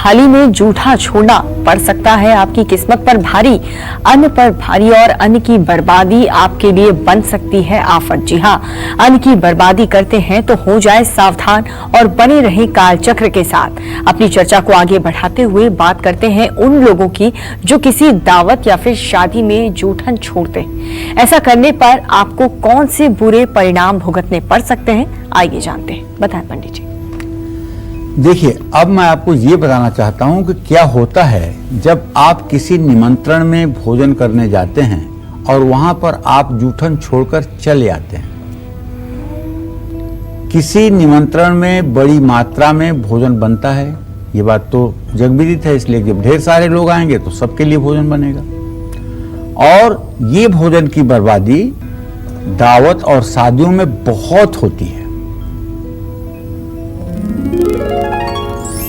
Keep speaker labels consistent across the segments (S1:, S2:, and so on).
S1: थाली में जूठा छोड़ना पड़ सकता है आपकी किस्मत पर भारी, अन्न पर भारी और अन्न की बर्बादी आपके लिए बन सकती है आफत। जी हाँ, अन्न की बर्बादी करते हैं तो हो जाए सावधान और बने रहे काल चक्र के साथ। अपनी चर्चा को आगे बढ़ाते हुए बात करते हैं उन लोगों की जो किसी दावत या फिर शादी में जूठन छोड़ते हैं। ऐसा करने पर आपको कौन से बुरे परिणाम भुगतने पड़ सकते हैं, आइए जानते हैं। बताएं पंडित जी।
S2: देखिए, अब मैं आपको ये बताना चाहता हूं कि क्या होता है जब आप किसी निमंत्रण में भोजन करने जाते हैं और वहां पर आप जूठन छोड़कर चले आते हैं। किसी निमंत्रण में बड़ी मात्रा में भोजन बनता है, ये बात तो जगविदित है, इसलिए जब ढेर सारे लोग आएंगे तो सबके लिए भोजन बनेगा। और ये भोजन की बर्बादी दावत और शादियों में बहुत होती है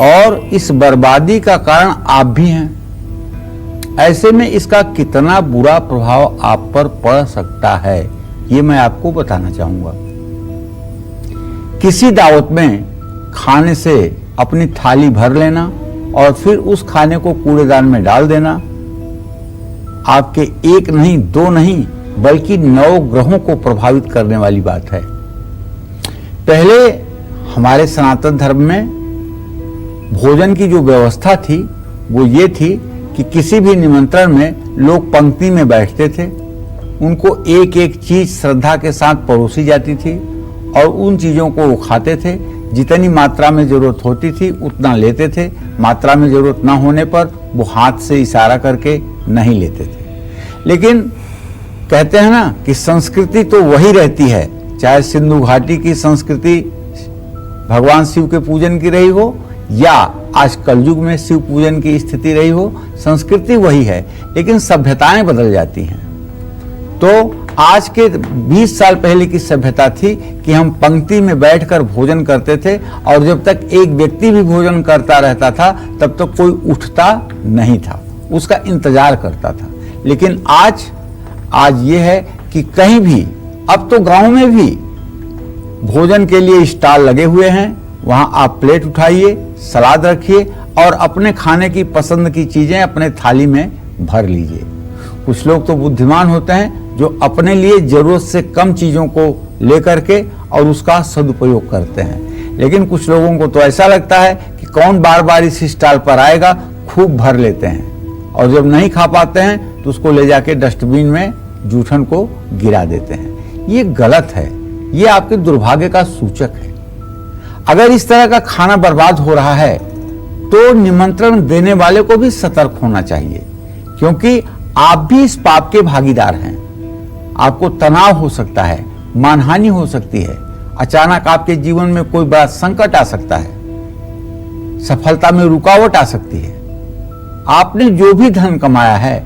S2: और इस बर्बादी का कारण आप भी हैं। ऐसे में इसका कितना बुरा प्रभाव आप पर पड़ सकता है, ये मैं आपको बताना चाहूंगा। किसी दावत में खाने से अपनी थाली भर लेना और फिर उस खाने को कूड़ेदान में डाल देना आपके एक नहीं, दो नहीं, बल्कि 9 ग्रहों को प्रभावित करने वाली बात है। पहले हमारे सनातन धर्म में भोजन की जो व्यवस्था थी वो ये थी कि किसी भी निमंत्रण में लोग पंक्ति में बैठते थे, उनको एक एक चीज श्रद्धा के साथ परोसी जाती थी और उन चीजों को वो खाते थे। जितनी मात्रा में जरूरत होती थी उतना लेते थे, मात्रा में जरूरत ना होने पर वो हाथ से इशारा करके नहीं लेते थे। लेकिन कहते हैं ना कि संस्कृति तो वही रहती है, चाहे सिंधु घाटी की संस्कृति भगवान शिव के पूजन की रही हो या आज कलयुग में शिव पूजन की स्थिति रही हो, संस्कृति वही है, लेकिन सभ्यताएं बदल जाती हैं। तो आज के 20 साल पहले की सभ्यता थी कि हम पंक्ति में बैठकर भोजन करते थे और जब तक एक व्यक्ति भी भोजन करता रहता था तब तक कोई उठता नहीं था, उसका इंतजार करता था। लेकिन आज ये है कि कहीं भी, अब तो गांव में भी भोजन के लिए स्टॉल लगे हुए हैं, वहां आप प्लेट उठाइए, सलाद रखिए और अपने खाने की पसंद की चीजें अपने थाली में भर लीजिए। कुछ लोग तो बुद्धिमान होते हैं जो अपने लिए जरूरत से कम चीजों को लेकर के और उसका सदुपयोग करते हैं। लेकिन कुछ लोगों को तो ऐसा लगता है कि कौन बार बार इस स्टॉल पर आएगा, खूब भर लेते हैं और जब नहीं खा पाते हैं तो उसको ले जाके डस्टबिन में जूठन को गिरा देते हैं। ये गलत है, ये आपके दुर्भाग्य का सूचक है। अगर इस तरह का खाना बर्बाद हो रहा है तो निमंत्रण देने वाले को भी सतर्क होना चाहिए, क्योंकि आप भी इस पाप के भागीदार हैं। आपको तनाव हो सकता है, मानहानि हो सकती है, अचानक आपके जीवन में कोई बड़ा संकट आ सकता है, सफलता में रुकावट आ सकती है। आपने जो भी धन कमाया है,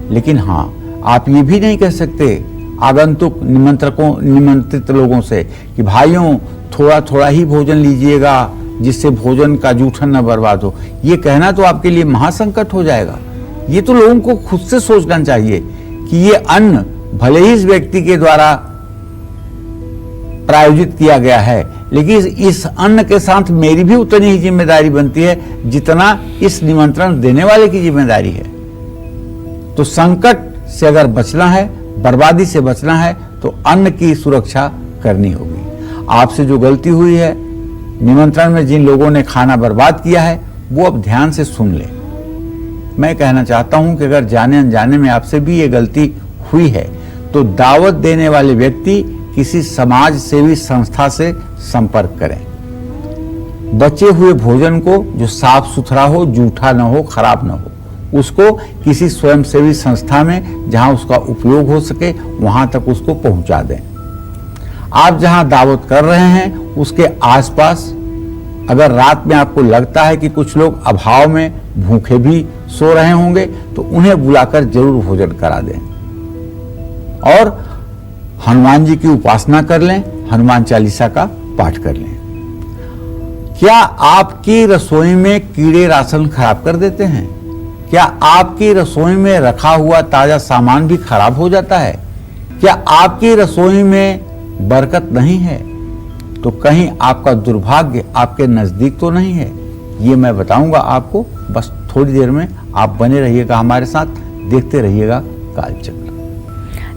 S2: लेकिन हाँ, आप ये भी नहीं कह सकते आगंतुक निमंत्रित लोगों से कि भाइयों थोड़ा थोड़ा ही भोजन लीजिएगा जिससे भोजन का जूठन न बर्बाद हो। ये कहना तो आपके लिए महासंकट हो जाएगा। ये तो लोगों को खुद से सोचना चाहिए कि ये अन्न भले ही इस व्यक्ति के द्वारा प्रायोजित किया गया है, लेकिन इस अन्न के साथ मेरी भी उतनी ही जिम्मेदारी बनती है जितना इस निमंत्रण देने वाले की जिम्मेदारी है। तो संकट से अगर बचना है, बर्बादी से बचना है, तो अन्न की सुरक्षा करनी होगी। आपसे जो गलती हुई है, निमंत्रण में जिन लोगों ने खाना बर्बाद किया है, वो अब ध्यान से सुन ले। मैं कहना चाहता हूं कि अगर जाने अनजाने में आपसे भी ये गलती हुई है तो दावत देने वाले व्यक्ति किसी समाज सेवी संस्था से संपर्क करें। बचे हुए भोजन को, जो साफ सुथरा हो, जूठा न हो, खराब न हो, उसको किसी स्वयंसेवी संस्था में जहां उसका उपयोग हो सके वहां तक उसको पहुंचा दें। आप जहां दावत कर रहे हैं उसके आसपास अगर रात में आपको लगता है कि कुछ लोग अभाव में भूखे भी सो रहे होंगे तो उन्हें बुलाकर जरूर भोजन करा दें और हनुमान जी की उपासना कर लें, हनुमान चालीसा का पाठ कर लें। क्या आपकी रसोई में कीड़े राशन खराब कर देते हैं? क्या आपकी रसोई में रखा हुआ ताजा सामान भी खराब हो जाता है? क्या आपकी रसोई में बरकत नहीं है? तो कहीं आपका दुर्भाग्य आपके नजदीक तो नहीं है? ये मैं बताऊंगा आपको। बस थोड़ी देर में आप बने रहिएगा हमारे साथ, देखते रहिएगा कालचक्र।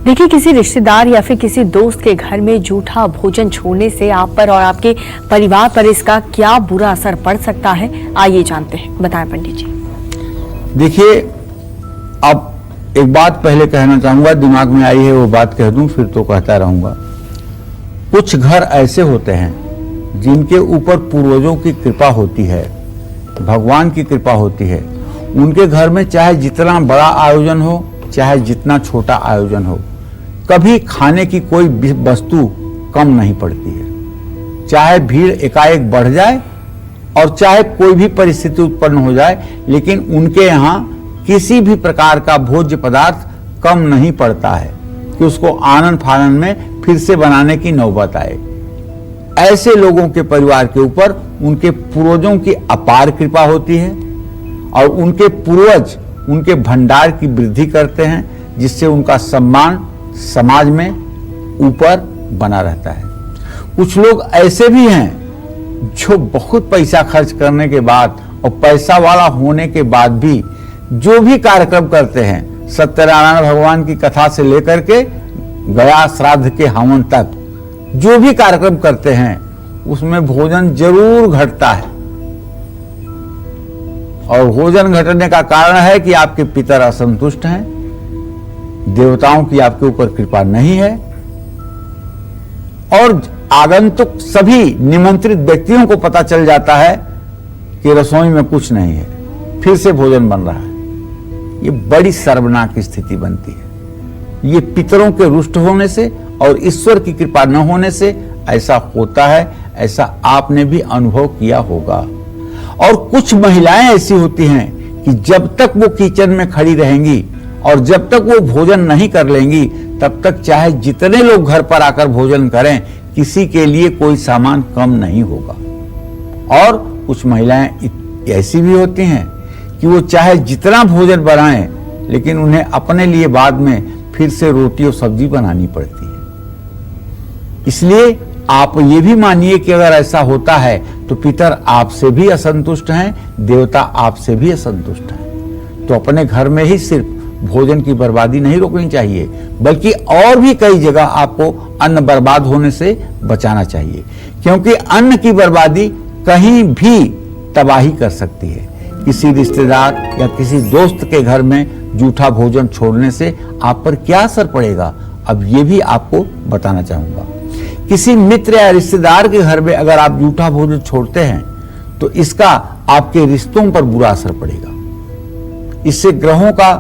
S1: देखिए, किसी रिश्तेदार या फिर किसी दोस्त के घर में जूठा भोजन छोड़ने से आप पर और आपके परिवार पर इसका क्या बुरा असर पड़ सकता है, आइए जानते हैं। बताएं पंडित जी।
S2: देखिए, अब एक बात पहले कहना चाहूंगा, दिमाग में आई है वो बात कह दूं, फिर तो कहता रहूंगा। कुछ घर ऐसे होते हैं जिनके ऊपर पूर्वजों की कृपा होती है, भगवान की कृपा होती है। उनके घर में चाहे जितना बड़ा आयोजन हो, चाहे जितना छोटा आयोजन हो, कभी खाने की कोई वस्तु कम नहीं पड़ती है। चाहे भीड़ एकाएक बढ़ जाए और चाहे कोई भी परिस्थिति उत्पन्न हो जाए, लेकिन उनके यहाँ किसी भी प्रकार का भोज्य पदार्थ कम नहीं पड़ता है कि उसको आनन फानन में फिर से बनाने की नौबत आए। ऐसे लोगों के परिवार के ऊपर उनके पूर्वजों की अपार कृपा होती है और उनके पूर्वज उनके भंडार की वृद्धि करते हैं, जिससे उनका सम्मान समाज में ऊपर बना रहता है। कुछ लोग ऐसे भी हैं जो बहुत पैसा खर्च करने के बाद और पैसा वाला होने के बाद भी जो भी कार्यक्रम करते हैं, सत्यनारायण भगवान की कथा से लेकर के गया श्राद्ध के हवन तक जो भी कार्यक्रम करते हैं, उसमें भोजन जरूर घटता है। और भोजन घटने का कारण है कि आपके पितर असंतुष्ट हैं, देवताओं की आपके ऊपर कृपा नहीं है और आगंतुक सभी निमंत्रित व्यक्तियों को पता चल जाता है कि रसोई में कुछ नहीं है, फिर से भोजन बन रहा है। ये बड़ी शर्मनाक स्थिति बनती है। ये पितरों के रुष्ट होने से और ईश्वर की कृपा न होने से ऐसा होता है। ऐसा आपने भी अनुभव किया होगा। और कुछ महिलाएं ऐसी होती हैं कि जब तक वो किचन में खड़ी रहेंगी और जब तक वो भोजन नहीं कर लेंगी, तब तक चाहे जितने लोग घर पर आकर भोजन करें, किसी के लिए कोई सामान कम नहीं होगा। और कुछ महिलाएं ऐसी भी होती हैं कि वो चाहे जितना भोजन बनाएं, लेकिन उन्हें अपने लिए बाद में फिर से रोटी और सब्जी बनानी पड़ती है। इसलिए आप ये भी मानिए कि अगर ऐसा होता है तो पितर आपसे भी असंतुष्ट हैं, देवता आपसे भी असंतुष्ट हैं। तो अपने घर में ही सिर्फ भोजन की बर्बादी नहीं रोकनी चाहिए, बल्कि और भी कई जगह आपको अन्न बर्बाद होने से बचाना चाहिए, क्योंकि अन्न की बर्बादी कहीं भी तबाही कर सकती है। किसी रिश्तेदार या किसी दोस्त के घर में जूठा भोजन छोड़ने से आप पर क्या असर पड़ेगा, अब ये भी आपको बताना चाहूंगा। किसी मित्र या रिश्तेदार के घर में अगर आप जूठा भोजन छोड़ते हैं तो इसका आपके रिश्तों पर बुरा असर पड़ेगा। इससे ग्रहों का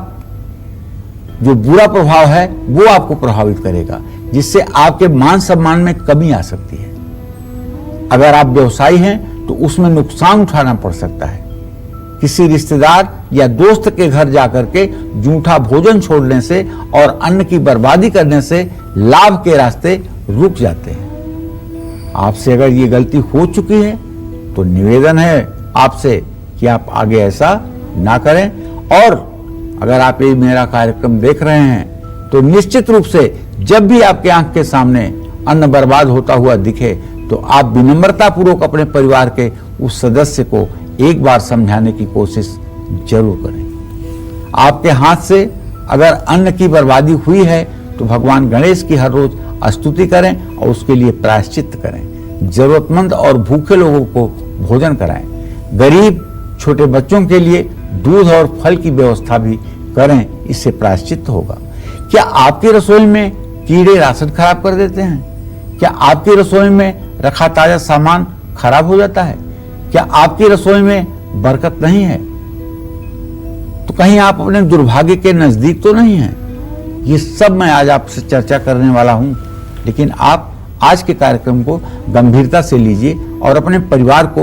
S2: जो बुरा प्रभाव है वो आपको प्रभावित करेगा, जिससे आपके मान सम्मान में कमी आ सकती है। अगर आप व्यवसायी हैं तो उसमें नुकसान उठाना पड़ सकता है। किसी रिश्तेदार या दोस्त के घर जाकर के जूठा भोजन छोड़ने से और अन्न की बर्बादी करने से लाभ के रास्ते रुक जाते हैं। आपसे अगर ये गलती हो चुकी है तो निवेदन है आपसे कि आप आगे ऐसा ना करें। और अगर आप ये मेरा कार्यक्रम देख रहे हैं तो निश्चित रूप से जब भी आपके आंख के सामने अन्न बर्बाद होता हुआ दिखे तो आप विनम्रता पूर्वक अपने परिवार के उस सदस्य को एक बार समझाने की कोशिश जरूर करें। आपके हाथ से अगर अन्न की बर्बादी हुई है तो भगवान गणेश की हर रोज स्तुति करें और उसके लिए प्रायश्चित करें। जरूरतमंद और भूखे लोगों को भोजन कराएं। गरीब छोटे बच्चों के लिए दूध और फल की व्यवस्था भी करें, इससे प्रायश्चित होगा। क्या आपकी रसोई में कीड़े राशन खराब कर देते हैं? क्या आपकी रसोई में रखा ताजा सामान खराब हो जाता है? क्या आपकी रसोई में बरकत नहीं है? तो कहीं आप अपने दुर्भाग्य के नजदीक तो नहीं हैं? ये सब मैं आज आपसे चर्चा करने वाला हूं, लेकिन आप आज के कार्यक्रम को गंभीरता से लीजिए और अपने परिवार को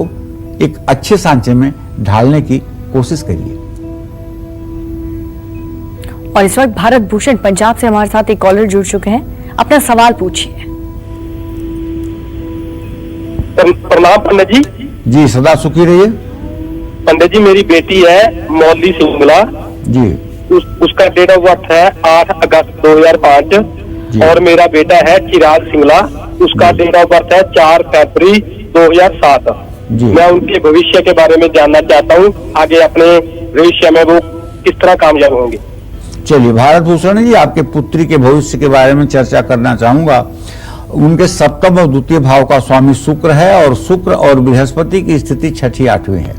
S2: एक अच्छे सांचे में ढालने की कोशिश करिए।
S1: और इस वक्त भारत भूषण पंजाब से हमारे साथ एक कॉलर जुड़ चुके हैं, अपना सवाल पूछिए।
S3: प्रणाम पंडित जी।
S2: जी सदा सुखी रहिए।
S3: पंडित जी, मेरी बेटी है मौली सिंगला
S2: जी,
S3: उसका डेट ऑफ बर्थ है 8 अगस्त 2005 और मेरा बेटा है चिराग सिंगला, उसका डेट ऑफ बर्थ है 4 फरवरी 2007।
S2: जी।
S3: मैं उनके भविष्य के बारे में जानना चाहता हूँ, आगे अपने भविष्य में वो किस तरह कामयाब होंगे।
S2: चलिए भारत भूषण जी, आपके पुत्री के भविष्य के बारे में चर्चा करना चाहूंगा। उनके सप्तम और द्वितीय भाव का स्वामी शुक्र है और शुक्र और बृहस्पति की स्थिति 6ठी 8वीं है।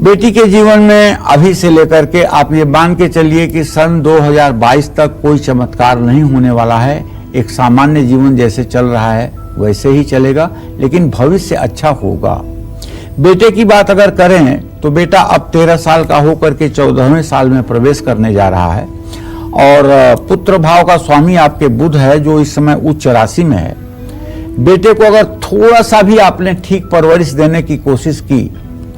S2: बेटी के जीवन में अभी से लेकर के आप ये मान के चलिए कि सन 2022 तक कोई चमत्कार नहीं होने वाला है। एक सामान्य जीवन जैसे चल रहा है वैसे ही चलेगा, लेकिन भविष्य अच्छा होगा। बेटे की बात अगर करें तो बेटा अब 13 साल का होकर के 14वें साल में प्रवेश करने जा रहा है और पुत्र भाव का स्वामी आपके बुध है जो इस समय उच्च राशि में है। बेटे को अगर थोड़ा सा भी आपने ठीक परवरिश देने की कोशिश की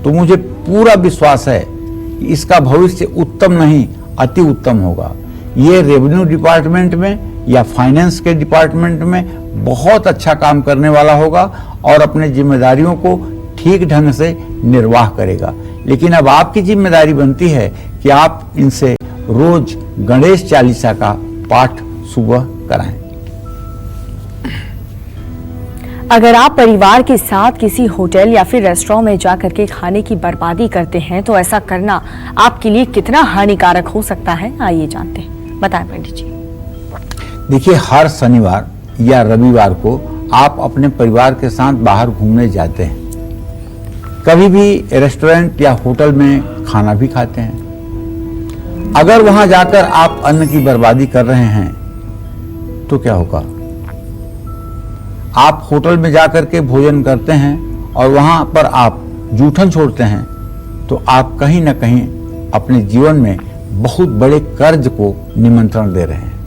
S2: तो मुझे पूरा विश्वास है कि इसका भविष्य उत्तम नहीं अति उत्तम होगा। ये रेवेन्यू डिपार्टमेंट में या फाइनेंस के डिपार्टमेंट में बहुत अच्छा काम करने वाला होगा और अपने जिम्मेदारियों को ठीक ढंग से निर्वाह करेगा। लेकिन अब आपकी जिम्मेदारी बनती है कि आप इनसे रोज गणेश चालीसा का पाठ सुबह कराएं।
S1: अगर आप परिवार के साथ किसी होटल या फिर रेस्टोरेंट में जाकर के खाने की बर्बादी करते हैं तो ऐसा करना आपके लिए कितना हानिकारक हो सकता है, आइए जानते हैं। बताएं पंडित जी।
S2: देखिए, हर शनिवार या रविवार को आप अपने परिवार के साथ बाहर घूमने जाते हैं, कभी भी रेस्टोरेंट या होटल में खाना भी खाते हैं। अगर वहां जाकर आप अन्न की बर्बादी कर रहे हैं तो क्या होगा? आप होटल में जाकर के भोजन करते हैं और वहां पर आप जूठन छोड़ते हैं तो आप कहीं ना कहीं अपने जीवन में बहुत बड़े कर्ज को निमंत्रण दे रहे हैं।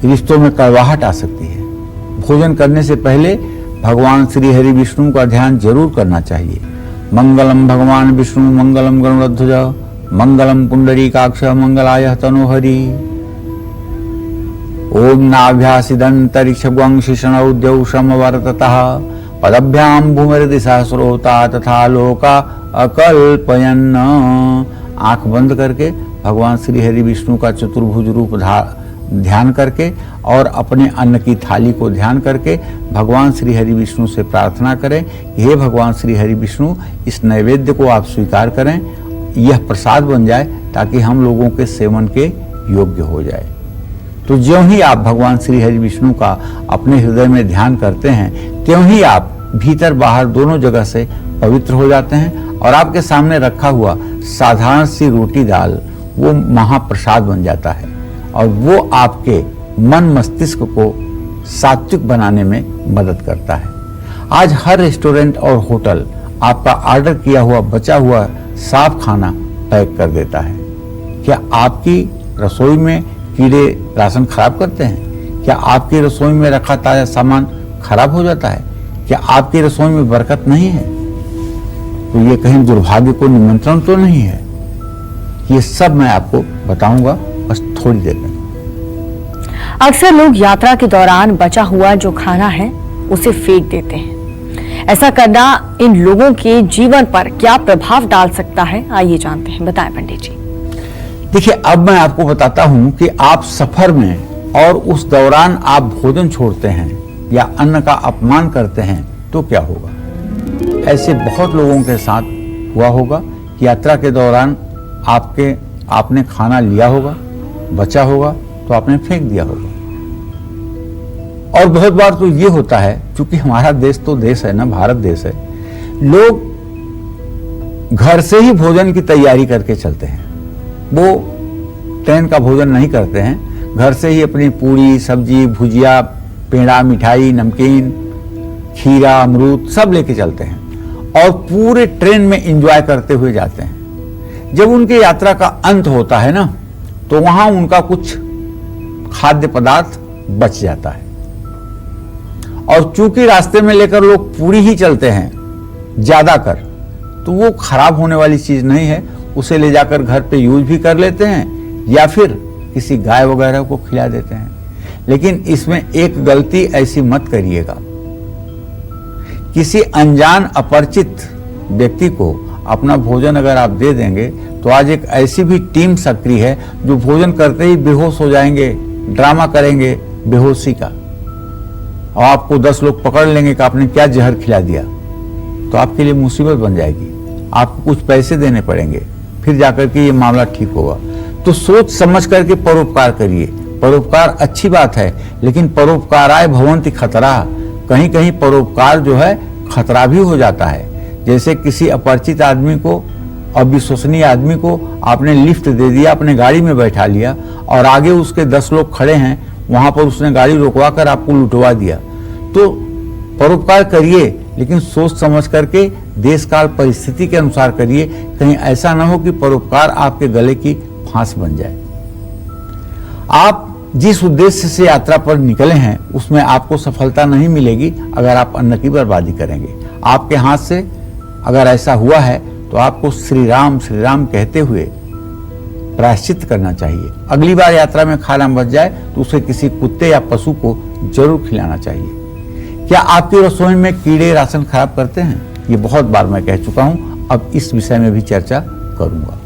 S2: रिश्तों में कड़वाहट आ सकती है। भोजन करने से पहले भगवान श्री हरि विष्णु का ध्यान जरूर करना चाहिए। मंगलम भगवान विष्णु मंगलम गरुड़ध्वज मंगलम पुंडरीकाक्ष मंगलाय तनोहरि। ओम नाभ्यासिदंतरिक्षं शिषणौ द्यौषम वर्ततः पदभ्याम भूमिर्दिशा स्रोता तथा लोका अकल्पयन्। आंख बंद करके भगवान श्री हरि विष्णु का चतुर्भुज रूप ध्यान करके और अपने अन्न की थाली को ध्यान करके भगवान श्री हरि विष्णु से प्रार्थना करें, हे भगवान श्री हरि विष्णु, इस नैवेद्य को आप स्वीकार करें, यह प्रसाद बन जाए ताकि हम लोगों के सेवन के योग्य हो जाए। तो ज्यों ही आप भगवान श्री हरि विष्णु का अपने हृदय में ध्यान करते हैं त्यों ही आप भीतर बाहर दोनों जगह से पवित्र हो जाते हैं और आपके सामने रखा हुआ साधारण सी रोटी दाल वो महाप्रसाद बन जाता है और वो आपके मन मस्तिष्क को सात्विक बनाने में मदद करता है। आज हर रेस्टोरेंट और होटल आपका ऑर्डर किया हुआ बचा हुआ साफ खाना पैक कर देता है। क्या आपकी रसोई में कीड़े राशन खराब करते हैं? क्या आपकी रसोई में रखा ताजा सामान खराब हो जाता है? क्या आपकी रसोई में बरकत नहीं है? तो ये कहीं दुर्भाग्य को निमंत्रण तो नहीं है? ये सब मैं आपको बताऊंगा बस थोड़ी देर में।
S1: अक्सर लोग यात्रा के दौरान बचा हुआ जो खाना है उसे फेंक देते हैं। ऐसा करना इन लोगों के जीवन पर क्या प्रभाव डाल सकता है, आइए जानते हैं। बताएं पंडित जी।
S2: देखिए, अब मैं आपको बताता हूं कि आप सफर में और उस दौरान आप भोजन छोड़ते हैं या अन्न का अपमान करते हैं तो क्या होगा। ऐसे बहुत लोगों के साथ हुआ होगा कि यात्रा के दौरान आपने खाना लिया होगा, बचा होगा तो आपने फेंक दिया होगा। और बहुत बार तो ये होता है, क्योंकि हमारा देश तो देश है ना, भारत देश है, लोग घर से ही भोजन की तैयारी करके चलते हैं। वो ट्रेन का भोजन नहीं करते हैं, घर से ही अपनी पूरी सब्जी भुजिया पेड़ा मिठाई नमकीन खीरा अमरूद सब लेके चलते हैं और पूरे ट्रेन में एंजॉय करते हुए जाते हैं। जब उनके यात्रा का अंत होता है ना तो वहां उनका कुछ खाद्य पदार्थ बच जाता है और चूंकि रास्ते में लेकर लोग पूरी ही चलते हैं ज्यादा कर, तो वो खराब होने वाली चीज नहीं है, उसे ले जाकर घर पे यूज भी कर लेते हैं या फिर किसी गाय वगैरह को खिला देते हैं। लेकिन इसमें एक गलती ऐसी मत करिएगा, किसी अनजान अपरिचित व्यक्ति को अपना भोजन अगर आप दे देंगे तो आज एक ऐसी भी टीम सक्रिय है जो भोजन करते ही बेहोश हो जाएंगे, ड्रामा करेंगे बेहोशी का और आपको 10 लोग पकड़ लेंगे कि आपने क्या जहर खिला दिया। तो आपके लिए मुसीबत बन जाएगी, आपको कुछ पैसे देने पड़ेंगे, फिर जाकर के ये मामला ठीक होगा। तो सोच समझ करके परोपकार करिए। परोपकार अच्छी बात है, लेकिन परोपकाराय भवन्ति खतरा, कहीं कहीं परोपकार जो है खतरा भी हो जाता है। जैसे किसी अपरिचित आदमी को, अविश्वसनीय आदमी को आपने लिफ्ट दे दिया, अपने गाड़ी में बैठा लिया और आगे उसके 10 लोग खड़े हैं, वहां पर उसने गाड़ी रोकवा कर आपको लुटवा दिया। तो परोपकार करिए, लेकिन सोच समझ करके देश काल परिस्थिति के अनुसार करिए, कहीं ऐसा ना हो कि परोपकार आपके गले की फांस बन जाए। आप जिस उद्देश्य से यात्रा पर निकले हैं उसमें आपको सफलता नहीं मिलेगी अगर आप अन्न की बर्बादी करेंगे। आपके हाथ से अगर ऐसा हुआ है तो आपको श्री राम कहते हुए प्रायश्चित करना चाहिए। अगली बार यात्रा में खाना बच जाए तो उसे किसी कुत्ते या पशु को जरूर खिलाना चाहिए। क्या आपकी रसोई में कीड़े राशन खराब करते हैं? ये बहुत बार मैं कह चुका हूं, अब इस विषय में भी चर्चा करूंगा।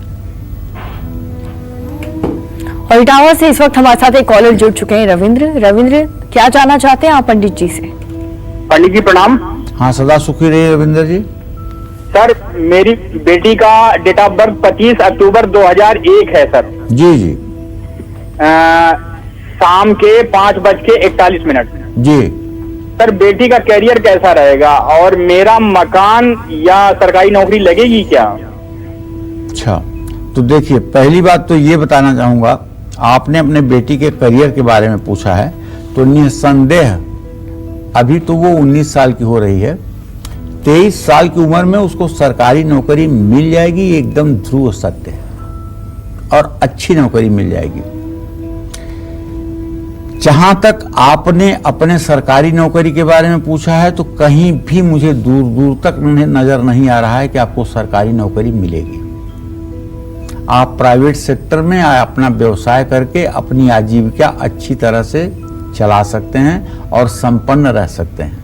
S1: और इटावा से इस वक्त हमारे साथ एक कॉलर जुड़ चुके हैं, रविंद्र, क्या जानना चाहते हैं आप पंडित जी से?
S3: पंडित जी प्रणाम।
S2: हाँ, सदा सुखी रहिए रविंद्र जी।
S3: सर, मेरी बेटी का डेट ऑफ बर्थ 25 अक्टूबर 2001 है सर।
S2: जी जी।
S3: शाम के 5:41
S2: जी।
S3: सर, बेटी का कैरियर कैसा रहेगा और मेरा मकान या सरकारी नौकरी लगेगी क्या?
S2: अच्छा, तो देखिए, पहली बात तो ये बताना चाहूंगा, आपने अपने बेटी के करियर के बारे में पूछा है, तो निसंदेह अभी तो वो 19 साल की हो रही है, 23 साल की उम्र में उसको सरकारी नौकरी मिल जाएगी, एकदम ध्रुव सत्य है, और अच्छी नौकरी मिल जाएगी। जहां तक आपने अपने सरकारी नौकरी के बारे में पूछा है, तो कहीं भी मुझे दूर दूर तक नजर नहीं आ रहा है कि आपको सरकारी नौकरी मिलेगी। आप प्राइवेट सेक्टर में अपना व्यवसाय करके अपनी आजीविका अच्छी तरह से चला सकते हैं और संपन्न रह सकते हैं।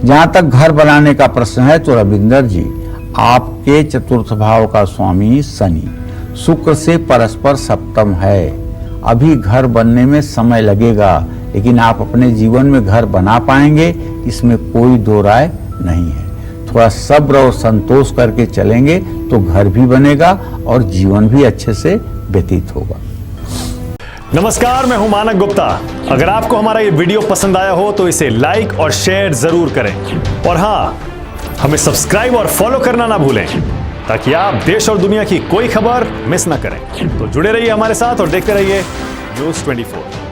S2: जहां तक घर बनाने का प्रश्न है, तो रविंदर जी, आपके चतुर्थ भाव का स्वामी शनि शुक्र से परस्पर सप्तम है। अभी घर बनने में समय लगेगा, लेकिन आप अपने जीवन में घर बना पाएंगे, इसमें कोई दो राय नहीं है। थोड़ा सब्र और संतोष करके चलेंगे तो घर भी बनेगा और जीवन भी अच्छे से व्यतीत होगा।
S4: नमस्कार, मैं हूं मानक गुप्ता। अगर आपको हमारा ये वीडियो पसंद आया हो तो इसे लाइक और शेयर जरूर करें, और हाँ, हमें सब्सक्राइब और फॉलो करना ना भूलें, ताकि आप देश और दुनिया की कोई खबर मिस ना करें। तो जुड़े रहिए हमारे साथ और देखते रहिए News 24।